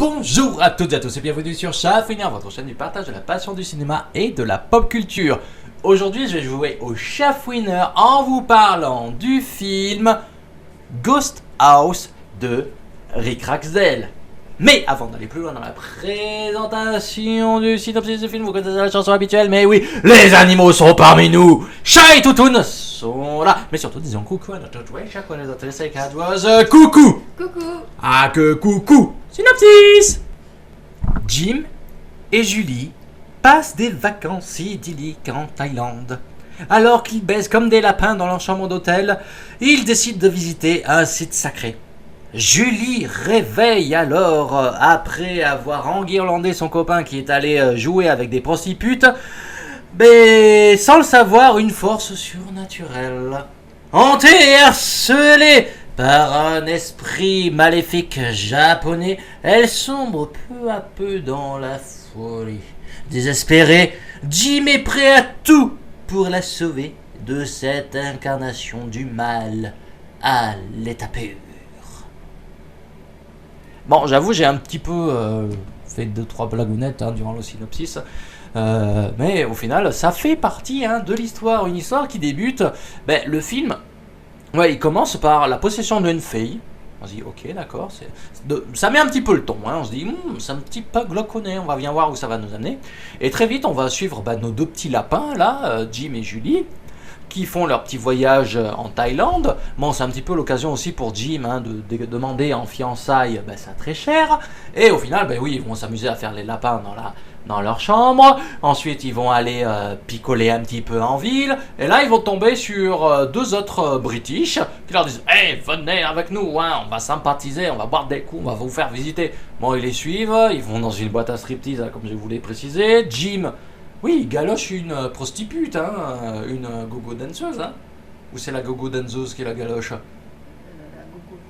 Bonjour à toutes et à tous et bienvenue sur Chafouiner, votre chaîne du partage de la passion du cinéma et de la pop culture. Aujourd'hui, je vais jouer au Chafouiner en vous parlant du film Ghost House de Rick Raxdell. Mais avant d'aller plus loin dans la présentation du synopsis du film, vous connaissez la chanson habituelle, mais oui, les animaux sont parmi nous. Chat et Toutoun sont là. Mais surtout, disons coucou à notre jouet, chaque fois les autres c'est cadeuse. Coucou. Coucou. Ah que coucou. Synopsis. Jim et Julie passent des vacances idylliques en Thaïlande. Alors qu'ils baisent comme des lapins dans leur chambre d'hôtel, ils décident de visiter un site sacré. Julie réveille alors, après avoir enguirlandé son copain qui est allé jouer avec des prostitutes, mais sans le savoir, une force surnaturelle. Hantée et harcelée par un esprit maléfique japonais, elle sombre peu à peu dans la folie. Désespéré, Jim est prêt à tout pour la sauver de cette incarnation du mal à l'état pur. Bon, j'avoue, j'ai un petit peu fait 2-3 blagounettes durant le synopsis. Mais au final, ça fait partie de l'histoire. Une histoire qui débute. Le film, il commence par la possession d'une fille. On se dit, ok, d'accord. Ça met un petit peu le ton. On se dit, c'est un petit peu glauconné. On va bien voir où ça va nous amener. Et très vite, on va suivre nos deux petits lapins, là, Jim et Julie, qui font leur petit voyage en Thaïlande. Bon, c'est un petit peu l'occasion aussi pour Jim de demander en fiançailles ça très cher. Et au final, ils vont s'amuser à faire les lapins dans leur chambre. Ensuite, ils vont aller picoler un petit peu en ville. Et là, ils vont tomber sur deux autres British qui leur disent « Hey, venez avec nous, on va sympathiser, on va boire des coups, on va vous faire visiter. » Bon, ils les suivent, ils vont dans une boîte à striptease, comme je vous l'ai précisé. Jim, il galoche une prostitute, une gogo danseuse, Ou c'est la gogo danseuse qui la galoche?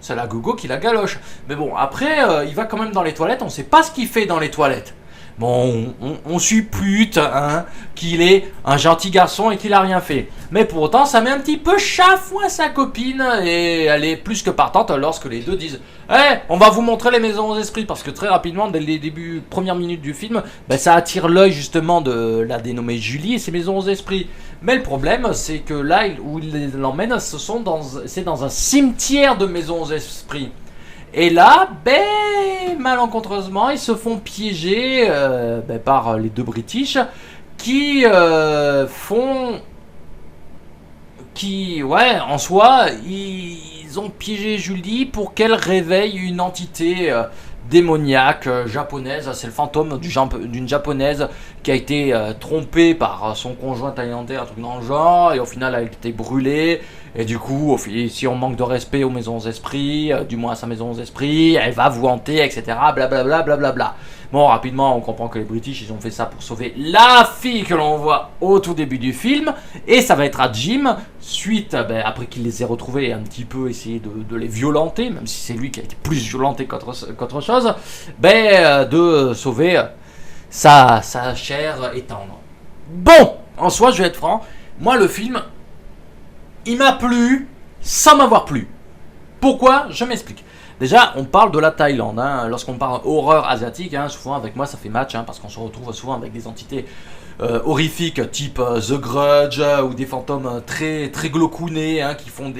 C'est la gogo qui la galoche. Mais bon, après, il va quand même dans les toilettes, on sait pas ce qu'il fait dans les toilettes. Bon, on suppute qu'il est un gentil garçon et qu'il a rien fait. Mais pour autant, ça met un petit peu chafouin sa copine et elle est plus que partante lorsque les deux disent « Hey, on va vous montrer les maisons aux esprits » parce que très rapidement, dès les premières minutes du film, ça attire l'œil justement de la dénommée Julie et ses maisons aux esprits. Mais le problème, c'est que là où il l'emmène, c'est dans un cimetière de maisons aux esprits. Et là, malencontreusement, ils se font piéger par les deux British qui en soi, ils ont piégé Julie pour qu'elle réveille une entité démoniaque japonaise. C'est le fantôme d'une japonaise qui a été trompée par son conjoint thaïlandais, un truc dans le genre, et au final elle a été brûlée. Et du coup, si on manque de respect aux maisons aux esprits, du moins à sa maison aux esprits, elle va vous hanter, etc. Blablabla, blablabla. Bon, rapidement, on comprend que les British, ils ont fait ça pour sauver la fille que l'on voit au tout début du film. Et ça va être à Jim, suite, après qu'il les ait retrouvés et un petit peu essayé de les violenter, même si c'est lui qui a été plus violenté qu'autre chose, de sauver sa chair et tendre. Bon, en soi, je vais être franc, moi le film, il m'a plu sans m'avoir plu. Pourquoi? Je m'explique. Déjà, on parle de la Thaïlande. Lorsqu'on parle horreur asiatique, souvent avec moi ça fait match, parce qu'on se retrouve souvent avec des entités horrifiques type The Grudge ou des fantômes très très glaucounés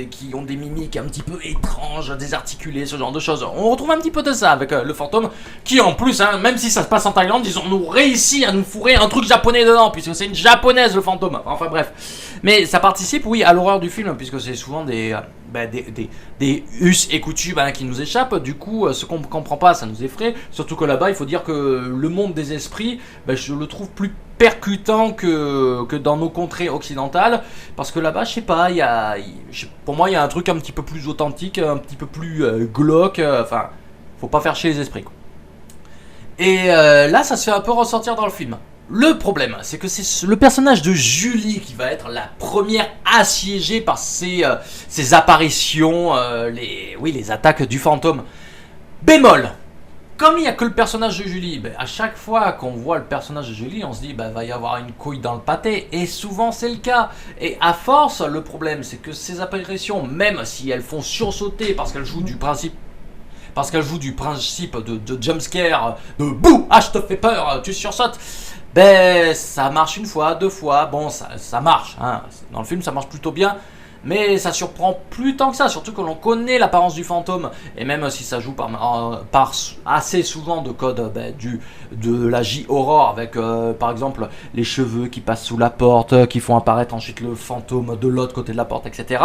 qui ont des mimiques un petit peu étranges, désarticulées, ce genre de choses. On retrouve un petit peu de ça avec le fantôme qui en plus, même si ça se passe en Thaïlande, ils ont réussi à nous fourrer un truc japonais dedans puisque c'est une japonaise le fantôme. Enfin bref. Mais ça participe, à l'horreur du film puisque c'est souvent des us et coutumes qui nous échappent. Du coup, ce qu'on ne comprend pas, ça nous effraie. Surtout que là-bas, il faut dire que le monde des esprits, je le trouve plus percutant que dans nos contrées occidentales. Parce que là-bas, je sais pas, pour moi, il y a un truc un petit peu plus authentique, un petit peu plus glauque. Faut pas faire chier les esprits, quoi. Et là, ça se fait un peu ressortir dans le film. Le problème, c'est que c'est le personnage de Julie qui va être la première assiégée par ces apparitions, les attaques du fantôme. Bémol, comme il n'y a que le personnage de Julie, à chaque fois qu'on voit le personnage de Julie, on se dit va y avoir une couille dans le pâté, et souvent c'est le cas. Et à force, le problème c'est que ces apparitions, même si elles font sursauter parce qu'elles jouent du principe parce qu'elle joue du principe de jumpscare, de bouh, ah je te fais peur, tu sursautes. Ben ça marche une fois, deux fois, bon ça marche, hein. Dans le film ça marche plutôt bien. Mais ça surprend plus tant que ça, surtout que l'on connaît l'apparence du fantôme. Et même si ça joue par assez souvent de codes de la J-horror, avec par exemple les cheveux qui passent sous la porte, qui font apparaître ensuite le fantôme de l'autre côté de la porte, etc.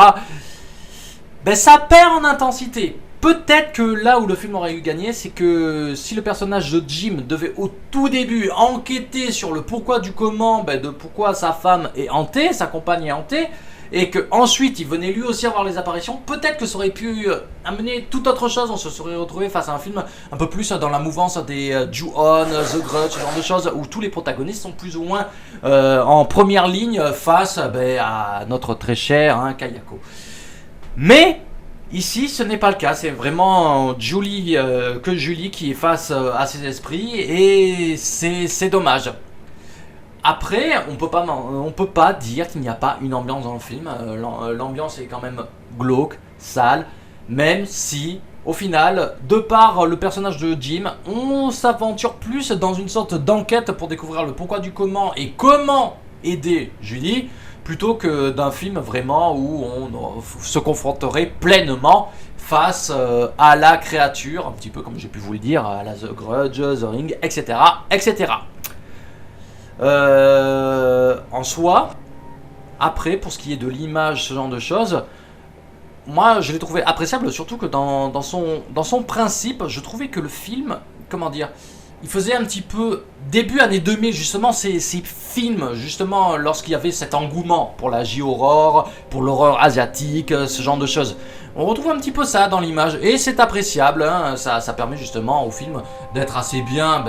Ben ça perd en intensité. Peut-être que là où le film aurait eu gagné, c'est que si le personnage de Jim devait au tout début enquêter sur le pourquoi du comment, de pourquoi sa femme est hantée, sa compagne est hantée, et que ensuite il venait lui aussi avoir les apparitions, peut-être que ça aurait pu amener tout autre chose. On se serait retrouvé face à un film un peu plus dans la mouvance des Ju-On, The Grudge, ce genre de choses, où tous les protagonistes sont plus ou moins en première ligne face à notre très cher Kayako. Mais ici ce n'est pas le cas, c'est vraiment Julie qui est face à ses esprits, et c'est dommage. Après, on peut pas dire qu'il n'y a pas une ambiance dans le film. L'ambiance est quand même glauque, sale, même si, au final, de par le personnage de Jim, on s'aventure plus dans une sorte d'enquête pour découvrir le pourquoi du comment et comment aider Julie, plutôt que d'un film vraiment où on se confronterait pleinement face à la créature, un petit peu comme j'ai pu vous le dire, à la The Grudge, The Ring, etc., etc. En soi, après, pour ce qui est de l'image, ce genre de choses, moi je l'ai trouvé appréciable, surtout que dans son principe, je trouvais que le film, comment dire, il faisait un petit peu début années 2000, justement, ces films, justement, lorsqu'il y avait cet engouement pour la J-horror, pour l'horreur asiatique, ce genre de choses. On retrouve un petit peu ça dans l'image, et c'est appréciable, hein, ça permet justement au film d'être assez bien,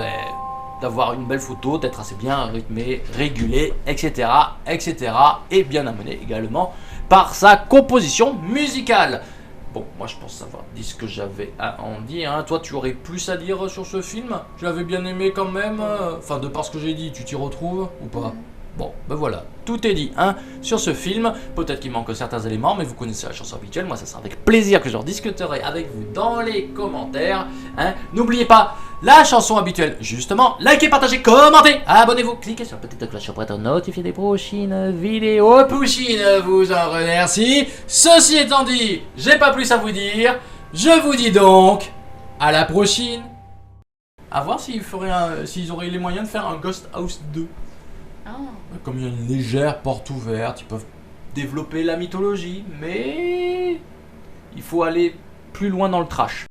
d'avoir une belle photo, d'être assez bien rythmé, régulé, etc., etc., et bien amené également par sa composition musicale. Bon, moi je pense avoir dit ce que j'avais à en dire, hein. Toi tu aurais plus à dire sur ce film? Je l'avais bien aimé quand même, enfin de par ce que j'ai dit, tu t'y retrouves ou pas? Bon, voilà, tout est dit sur ce film. Peut-être qu'il manque certains éléments, mais vous connaissez la chanson habituelle. Moi, ça sera avec plaisir que j'en discuterai avec vous dans les commentaires. N'oubliez pas la chanson habituelle, justement. Likez, partagez, commentez, abonnez-vous, cliquez sur la petite cloche pour être notifié des prochaines vidéos. Pouchine vous en remercie. Ceci étant dit, j'ai pas plus à vous dire. Je vous dis donc à la prochaine. À voir s'ils auraient les moyens de faire un Ghost House 2. Comme il y a une légère porte ouverte, ils peuvent développer la mythologie, mais il faut aller plus loin dans le trash.